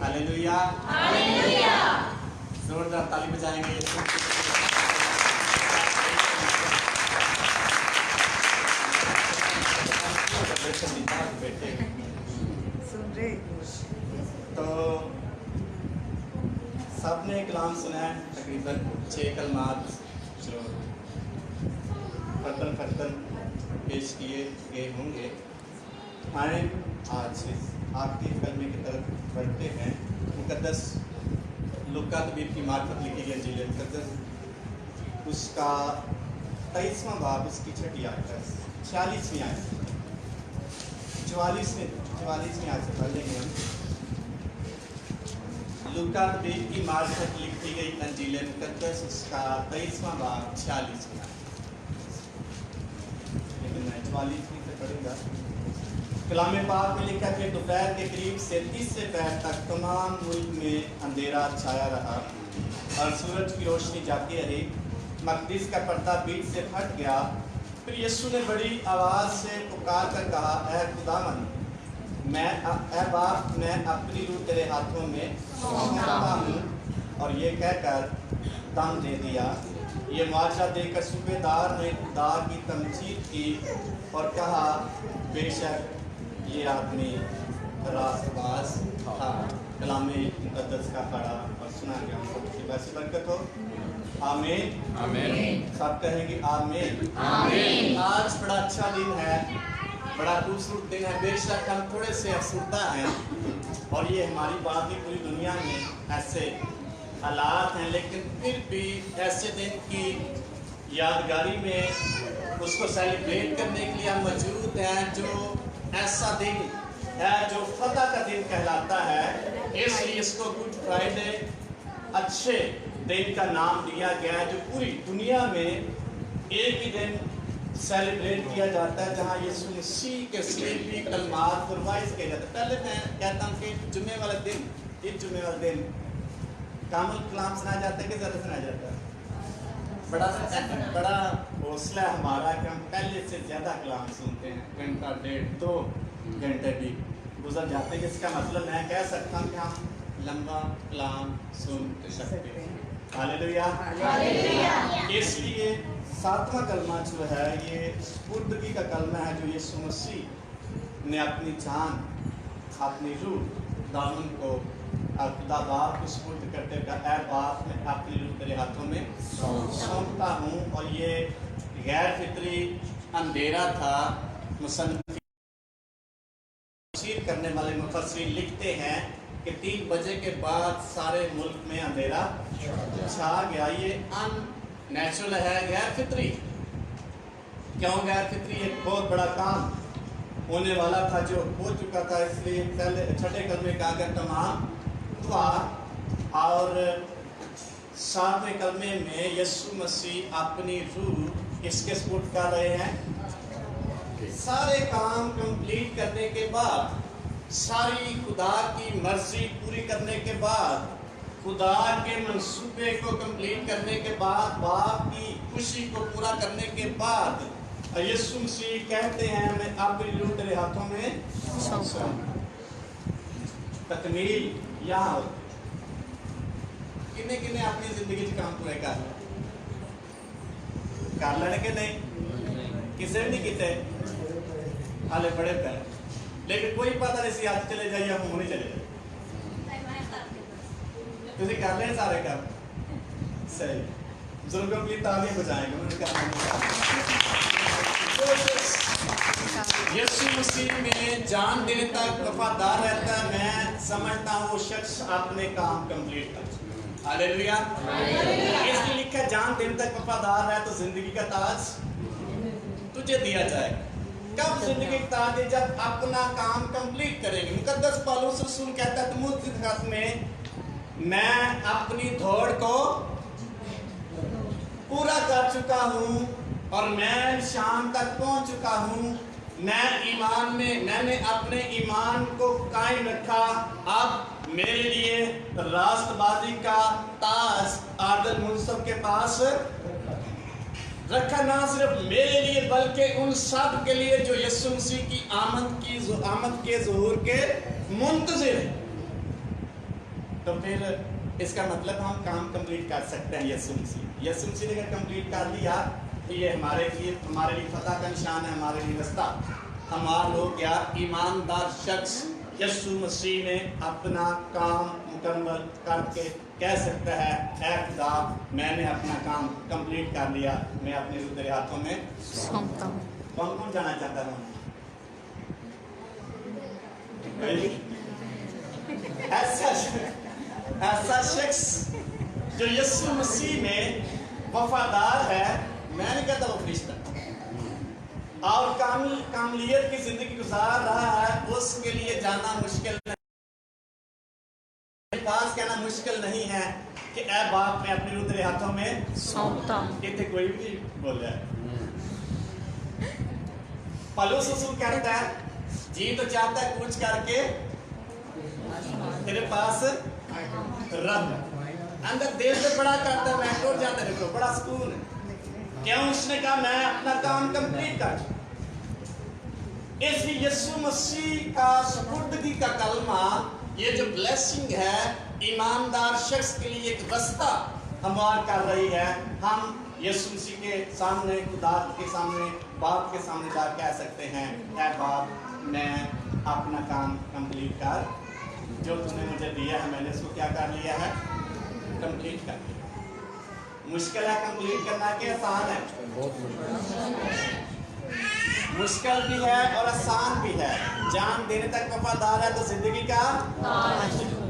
Hallelujah, hallelujah. जोरदार ताली बजाएंगे। तो सबने कलाम सुना है, तकरीबन 6 कलमात जो फर्दन पेश किए गए होंगे। आए आज आखिरी कलमे की तरफ बढ़ते हैं। मुकद्दस लूका तबीब की मार्फत लिखी गई इंजील मुकद्दस उसका 23वां बाब उसकी 6ठी आयत है, 46वीं आयत, 44वीं आयत से पढ़ लेंगे हम। लूका तबीब की मार्फत लिखी गई इंजील मुकद्दस उसका 23वां बाब 46वीं आयत, लेकिन मैं 44वीं से पढ़ूंगा। कलाम पाक में लिखा कि दोपहर के करीब से 30 से पहर तक तमाम मुल्क में अंधेरा छाया रहा और सूरज की रोशनी जाती रही। मकदस का पर्दा बीच से फट गया। फिर यीशु ने बड़ी आवाज़ से पुकार कर कहा, ऐ खुदावंद, ऐ बाप, मैं अपनी रूह तेरे हाथों में सौंपता हूँ। और ये कहकर दम दे दिया। ये मुआवजा देकर सूबेदार ने खुदा की तमजीद की और कहा, बेशक ये आदमी रास्तबाज था। कलामे मुकद्दस का पढ़ा और सुना गया। हम सबकी वैसी बरकत हो। आमीन आमीन। सब कहेंगे आमीन आमीन। आज बड़ा अच्छा दिन है, बड़ा खूबसूरत दिन है। बेशक हम थोड़े से अफसरदा हैं और ये हमारी बात ही पूरी दुनिया में ऐसे हालात हैं, लेकिन फिर भी ऐसे दिन की यादगारी में उसको सेलिब्रेट करने के लिए हम मौजूद हैं। जो ऐसा दिन है जो फतह का दिन कहलाता है, इसलिए इसको गुड फ्राइडे अच्छे दिन का नाम दिया गया है। जो पूरी दुनिया में एक ही दिन सेलिब्रेट किया जाता है जहाँ यीशु मसीह के सलीबी कलमात फरमाइश किए जाते हैं। पहले मैं कहता हूँ कि जुम्मे वाला दिन, इस जुम्मे वाले दिन कामुल कलाम सुनाया जाता है कि ज़्यादा सुनाया जाता है? बड़ा हौसला है हमारा कि हम पहले से ज़्यादा कलाम सुनते हैं। घंटा 1.5-2 घंटे भी गुजर जाते हैं। इसका मतलब मैं कह सकता हूँ कि हम लंबा कलाम सुन सकते हैं। Hallelujah, hallelujah. इसलिए 7वां कलमा जो है ये सुपुर्दगी का कलमा है, जो यीशु मसीह ने अपनी जान, अपनी रूह दामन को खुदा बाप को सुपुर्द करते हुए कहा, ऐ बाप, मैं अपनी रूह तेरे हाथों में सौंपता हूँ। और ये गैर फितरी अंधेरा था। मुसन्निफ करने वाले मुफस्सिरीन लिखते हैं कि 3 बजे के बाद सारे मुल्क में अंधेरा छा गया। ये अननेचुरल है, गैर फितरी। क्यों गैर फितरी? एक बहुत बड़ा काम होने वाला था जो हो चुका था, इसलिए पहले 6ठे कलमे का अगर तमाम हुआ। और 7वें कलमे में यीशु मसीह अपनी रूह किसके सुपुर्द कर रहे हैं? सारे काम कंप्लीट करने के बाद, सारी खुदा की मर्जी पूरी करने के बाद, खुदा के मंसूबे को कंप्लीट करने के बाद, बाप की खुशी को पूरा करने के बाद यीशु मसीह कहते हैं, मैं अपनी रूह तेरे हाथों में सौंपता। तकमील यहाँ होती। किन्ने किन्ने अपनी जिंदगी च काम पूरे कर लेने के नहीं? किसी भी नहीं किते हाले बड़े पैर, लेकिन कोई पता नहीं सी आज चले जाइए हम नहीं चले जाए। तुझे कर ले सारे काम सही। बुजुर्गों की तालीम बजाएंगे यीशु मसीह में जान देने तक वफादार रहता है। मैं समझता हूँ वो शख्स अपने काम कंप्लीट कर। हालेलुया। इसलिए लिखा, जान देने तक वफादार है तो जिंदगी का ताज तुझे दिया जाएगा। कब जिंदगी का ताज? जब अपना काम कंप्लीट करेंगे। मुकद्दस पौलुस रसूल कहता है तीमुथियुस खत में, मैं अपनी दौड़ को पूरा कर चुका हूँ और मैं शाम तक पहुँच चुका हूँ। मैंने अपने ईमान को कायम रखा। अब मेरे लिए रास्तबाजी का ताज आदल मुनसब के पास रखा। ना सिर्फ मेरे लिए बल्कि उन सब के लिए जो यीशु मसीह की आमद के ज़ुहूर के मुंतज़िर है। तो फिर इसका मतलब हम काम कंप्लीट कर सकते हैं। यीशु मसीह ने अगर कंप्लीट कर लिया तो ये हमारे लिए फतह का निशान है, हमारे लिए रास्ता। हमारा लोग या ईमानदार शख्स यीशु मसीह ने अपना काम मुकम्मल करके कह सकता है, ऐ खुदा मैंने अपना काम कंप्लीट कर लिया, मैं अपने रूह तेरे हाथों में सौंपता हूँ। कौन कौन जाना चाहता है? ऐसा शख्स जो यीशु मसीह में वफादार है, मैं नहीं कहता वो फरिश्ता, और कामलियत की जिंदगी गुजार रहा है, उसके लिए जाना मुश्किल नहीं, पास कहना मुश्किल नहीं है कि ऐ बाप मैं अपनी रूह तेरे हाथों में सौंपता हूँ। इतने कोई भी नहीं बोल रहा है। पौलुस रसूल कहता है, जी तो चाहता है कुछ करके तेरे पास रब अंदर दिल से बड़ा करता है, मैं टूट जाता है, देखो बड़ा सुकून है। क्यों? उसने कहा मैं अपना काम कंप्लीट कर। इसलिए यीशु मसीह का सुपुर्दगी का कलमा, ये जो ब्लेसिंग है, ईमानदार शख्स के लिए एक रास्ता हमवार कर रही है। हम यीशु मसीह के सामने, खुदा के सामने, बाप के सामने जा कह सकते हैं, ऐ बाप मैं अपना काम कंप्लीट कर, जो तूने मुझे दिया है मैंने उसको क्या कर लिया है, कंप्लीट कर लिया। मुश्किल है कंप्लीट करना कि आसान है? मुश्किल भी है और आसान भी है। जान देने तक वफादार है तो जिंदगी का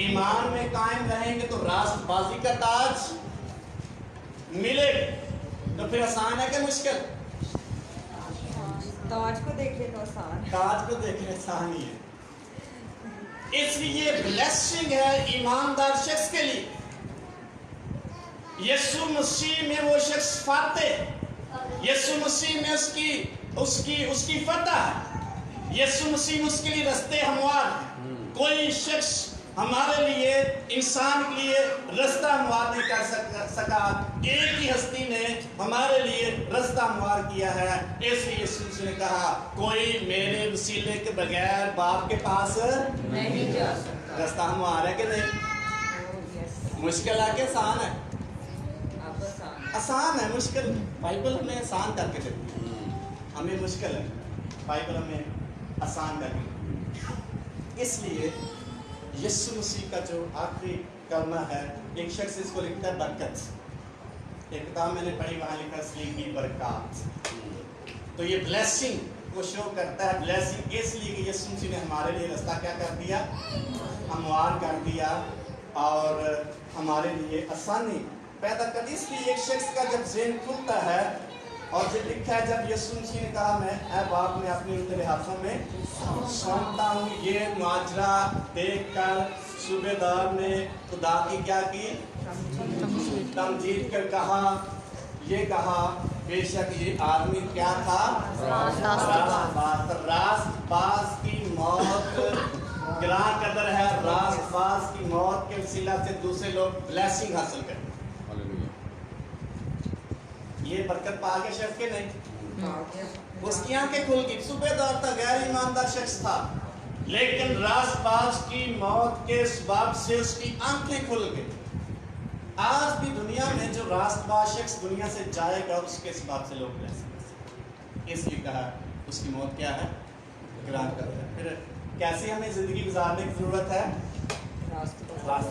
ईमान में कायम रहेंगे तो रास्तबाजी का ताज मिले। तो फिर आसान है कि मुश्किल? ताज को देखे तो आसान, ताज को देखने आसान ही है। इसलिए ब्लेसिंग है ईमानदार शख्स के लिए। यीशु मसीह में वो शख्स फातेह, यीशु मसीह में उसकी फतह, यीशु मसीह में उसके लिए रास्ते हमवार। कोई शख्स हमारे लिए, इंसान के लिए रास्ता हमवार नहीं कर सका, एक ही हस्ती ने हमारे लिए रास्ता हमवार किया है। इसलिए यीशु मसीह ने कहा, कोई मेरे वसीले के बगैर बाप के पास नहीं जा सकता। रास्ता हमवार है कि नहीं? मुश्किल है कि आसान है? आसान है। मुश्किल बाइबल हमें आसान करके देती है, हमें मुश्किल है, बाइबल हमें आसान करके। इसलिए यीशु मसीह का जो आखिरी कलमा है, एक शख्स इसको लिखता है बरकत। एक किताब मैंने पढ़ी, वहाँ लिखा स्लीप की बरकत। तो ये ब्लेसिंग को शो करता है। ब्लेसिंग इसलिए कि यीशु मसीह ने हमारे लिए रास्ता क्या कर दिया, हमवार कर दिया और हमारे लिए आसानी पैदा कर दी। इसलिए एक शख्स का जब ज़हन खुलता है, और जो लिखा है जब यीशु मसीह ने कहा, मैं ऐ बाप मैं अपने तेरे हाथों में सौंपता हूँ, ये माजरा देखकर सूबेदार ने खुदा की क्या की, तमजीद कर कहा, ये कहा बेशक ये आदमी क्या था, रास्तबाज की मौत गिरा कदर है। रास्तबाज की मौत के वसीला से दूसरे लोग ब्लेसिंग हासिल करें। ये बरकत पा के शख्स के नहीं, उसकी आंखें खुल गई। सूबेदार था, गैर ईमानदार शख्स था, लेकिन रास्तबाज की मौत के सबब से उसकी आंखें खुल गई। आज भी दुनिया में जो रास्तबाज शख्स दुनिया से जाएगा, उसके सबब से लोग रह सकते। इसलिए कहा उसकी मौत क्या है, गिरा कर है। फिर कैसे हमें जिंदगी गुजारने की जरूरत है, रास्तबाज,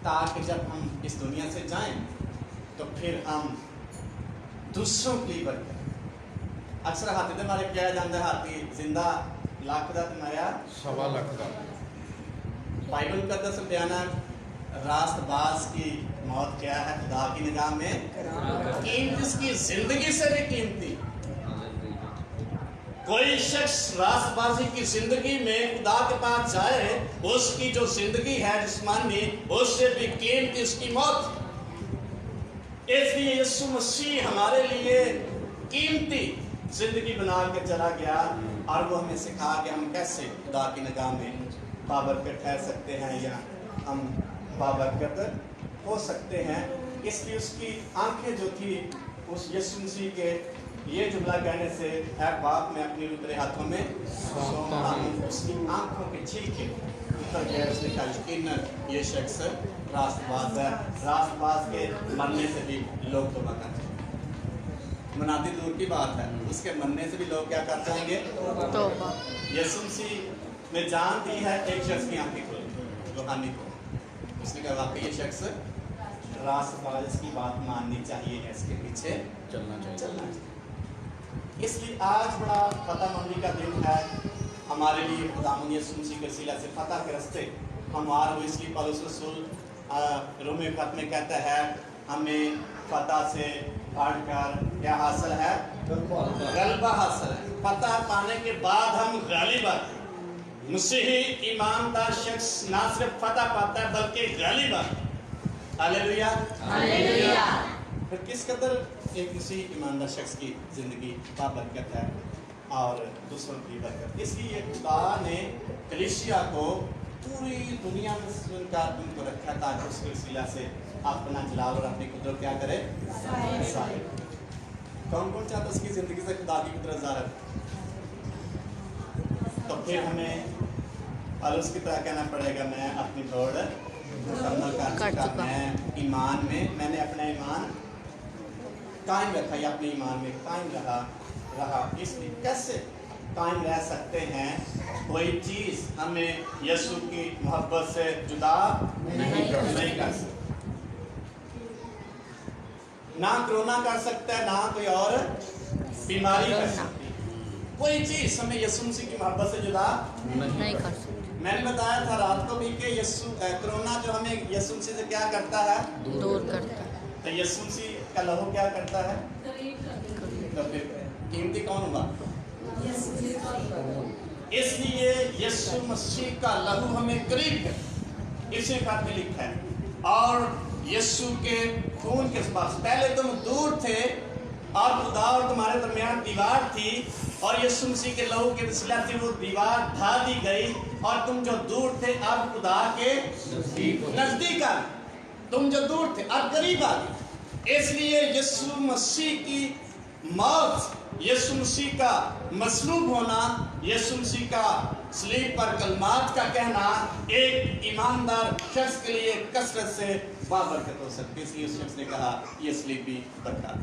ताकि जब हम इस दुनिया से जाएं तो फिर हम दूसरों के लिए बरकत। अक्सर हाथी दे मारे क्या जाता है, हाथी जिंदा लाख का माया सवा लाख का। बाइबल का दस बयाना रास्तबाज की मौत क्या है, खुदा की निगाह में कीमती, उसकी जिंदगी से भी कीमती। कोई शख्स रास्तबाजी की जिंदगी में खुदा के पास जाए, उसकी जो जिंदगी है जिस्मानी, उससे भी कीमती उसकी मौत। इसलिए यीशु मसीह हमारे लिए कीमती जिंदगी बना के चला गया, और वो हमें सिखा कि हम कैसे खुदा की निगाह में बाबरकत ठहर सकते हैं या हम बाबरकत हो सकते हैं। इसलिए उसकी आंखें जो थी, उस यीशु मसीह के ये जुमला कहने से, ऐ बाप मैं अपनी रूह तेरे हाथों में सौंपता हूं, उसकी आंखों के छींके 70 गैर उसने कहा यकीनन ये शख्स रास्तबाज है। रास्तबाज के मरने से भी लोग तौबा करते हैं। मनाती दूर की बात है, उसके मरने से भी लोग क्या कर जाएंगे? तौबा। यीशु मसीह ने जान दी है, एक शख्स की आंखें खोली, रूहानी को। उसने कहा वाकई ये शख्स रास्तबाज, इसकी बात माननी चाहिए, इसके पीछे चलना चाहिए। इसलिए आज बड़ा फतहमंदी का दिन है हमारे लिए। खुदावंद यीशु मसीह के वसीला से फतह के रास्ते हमार हुए। इसलिए पौलुस रसूल रोमी खत में कहता है हमें फतह से पढ़कर क्या हासिल है? गलबा हासिल है। फतह पाने के बाद हम गालिब आते हैं। मसीही ईमानदार शख्स ना सिर्फ फतह पाता है बल्कि गालिब आता है। Hallelujah, hallelujah. फिर किस कदर एक मसीही ईमानदार शख्स की जिंदगी बाबरकत है और दूसरों की बरकत। इसलिए खुदा ने कलीसिया को पूरी दुनिया में सुनकर उनको रखा ताकि उसके वसीला से अपना जलाल और अपनी कुदरत क्या करे? कौन कौन चाहता उसकी जिंदगी से खुदा की कुदरत ज़ाहिर? तो फिर हमें पौलुस की तरह कहना पड़ेगा मैं अपनी दौड़ मुकम्मल कर चुका। मैं ईमान में, मैंने अपना ईमान कायम रखा या अपने ईमान में कायम रहा। इसलिए कैसे कायम रह सकते हैं? कोई चीज़ हमें यीशु की मोहब्बत से जुदा नहीं कर सकती। ना कोरोना कर सकता है, ना कोई और बीमारी कर सकती है। कोई चीज़ हमें यीशु मसीह की मोहब्बत से जुदा नहीं कर सकते। मैंने बताया था रात को भी कि कोरोना जो हमें यीशु मसीह से क्या करता है? दूर करता है। तो यीशु मसीह का लहू क्या करता है? तो फिर कीमती कौन हुआ? इसलिए यीशु मसीह का लहू हमें करीब है, इसी बात में लिखा है। और यीशु के खून के पास पहले तुम दूर थे और खुदा और तुम्हारे दरमियान दीवार थी, और यीशु मसीह के लहू के वसीला से वो दीवार ढा दी गई और तुम जो दूर थे अब खुदा के नजदीक आ गए। तुम जो दूर थे अब करीब आ गए। इसलिए यीशु मसीह की मौत, यीशु मसीह का मसलूब होना, यीशु मसीह का सलीब पर कलमात का कहना एक ईमानदार शख्स के लिए कसरत से बाबरकत हो सकती है। इसलिए उस शख्स ने कहा ये सलीब भी बरकत।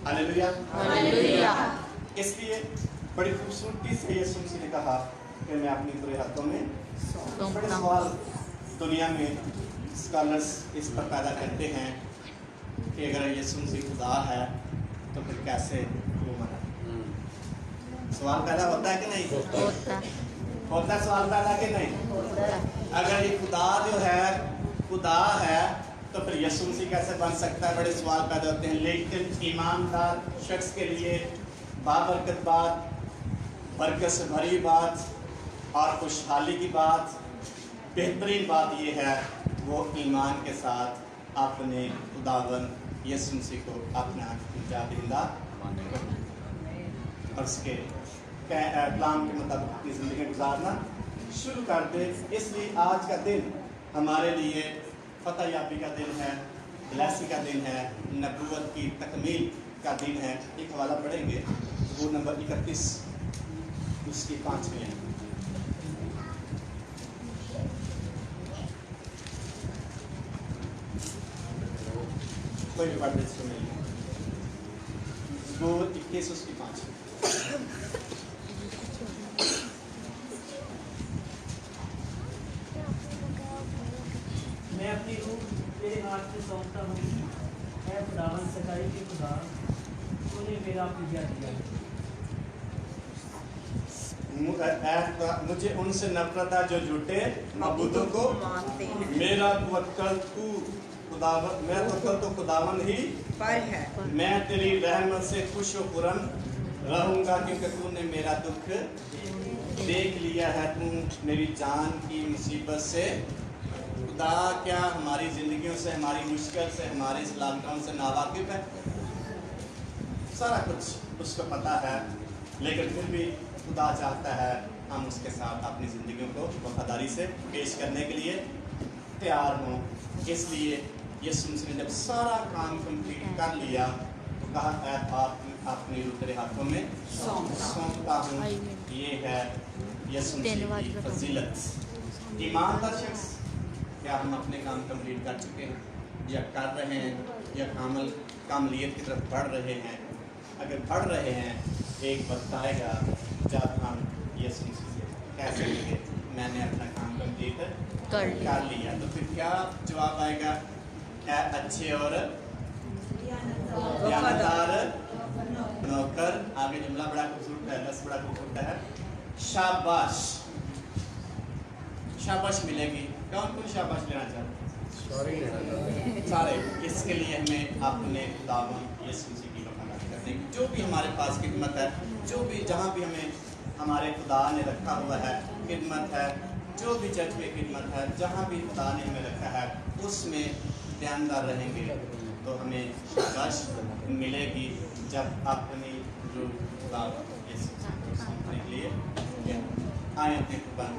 Hallelujah, hallelujah. इसलिए बड़ी खूबसूरती से यीशु मसीह ने कहा कि मैं अपनी बुरे हाथों में। बड़े सवाल दुनिया में स्कॉलर्स इस पर पैदा करते हैं कि अगर यीशु मसीह खुदा है तो फिर कैसे वो मरा? सवाल पैदा होता है कि नहीं? होता है सवाल पैदा कि नहीं? अगर ये खुदा जो है खुदा है तो फिर यीशु मसीह कैसे बन सकता है? बड़े सवाल पैदा होते हैं। लेकिन ईमानदार शख्स के लिए बाबरकत बात, बरकत से भरी बात और खुशहाली की बात, बेहतरीन बात ये है वो ईमान के साथ अपने खुदावन यीशु मसीह को अपना जाबिंदा और उसके कलाम के मुताबिक अपनी ज़िंदगी गुजारना शुरू कर दे। इसलिए आज का दिन हमारे लिए फतह याबी का दिन है, ब्लेसिंग का दिन है, नबूवत की तकमील का दिन है। एक हवाला पढ़ेंगे वो नंबर 31 उसकी 5वीं है। कोई भी पढ़ इसको नहीं है। वो 21 उसकी 5। मैं अपनी रूह तेरे हाथ में सौंपता हूँ। ऐ खुदावन सच्चाई के खुदा, तूने मेरा फिदिया दिया है। मुझे उनसे नफरत है जो झूठे मबूदों को मेरा तवक्कल तू खुदावन, मेरा तवक्कल तो खुदावन ही पर है। मैं तेरी रहमत से खुश व खुरम रहूंगा क्योंकि तूने मेरा दुख देख लिया है। तू मेरी जान की मुसीबत से खुदा क्या हमारी ज़िंदगियों से, हमारी मुश्किल से, हमारी इस लॉकडाउन से नावाकिफ़ है? सारा कुछ उसको पता है, लेकिन फिर भी खुदा चाहता है हम उसके साथ अपनी ज़िंदगियों को वफादारी से पेश करने के लिए तैयार हों। इसलिए यीशु मसीह ने जब सारा काम कंप्लीट कर लिया तो कहा ऐ आप अपनी रूह तेरे हाथों में सौंपता हूँ। ये है यीशु मसीह की फजीलत। ईमानदार शख्स, क्या हम अपने काम कंप्लीट कर चुके हैं या कर रहे हैं या कामलियत की तरफ बढ़ रहे हैं? अगर बढ़ रहे हैं, एक वक्त आएगा जब हम ये कह सकेंगे मैंने अपना काम कंप्लीट कर लिया। तो फिर क्या जवाब आएगा? अच्छे और ईमानदार नौकर। आगे जुमला बड़ा खूबसूरत है, लफ्ज़ बड़ा खूबसूरत है, शाबाश। शाबाश मिलेगी। कौन कौन शाबाश लेना चाहते हैं? सारे। इसके लिए हमें अपने खुदावंद यीशु मसीह की वफ़ादारी करने की, जो भी हमारे पास खिदमत है, जो भी जहाँ भी हमें हमारे खुदा ने रखा हुआ है खिदमत है, जो भी चर्च में खिदमत है, जहाँ भी खुदा ने हमें रखा है उसमें ध्यानदार रहेंगे तो हमें शाबाश मिलेगी। जब अपनी जो खुदा यीशु मसीह को सौंपने के लिए आए अपने कुर्बान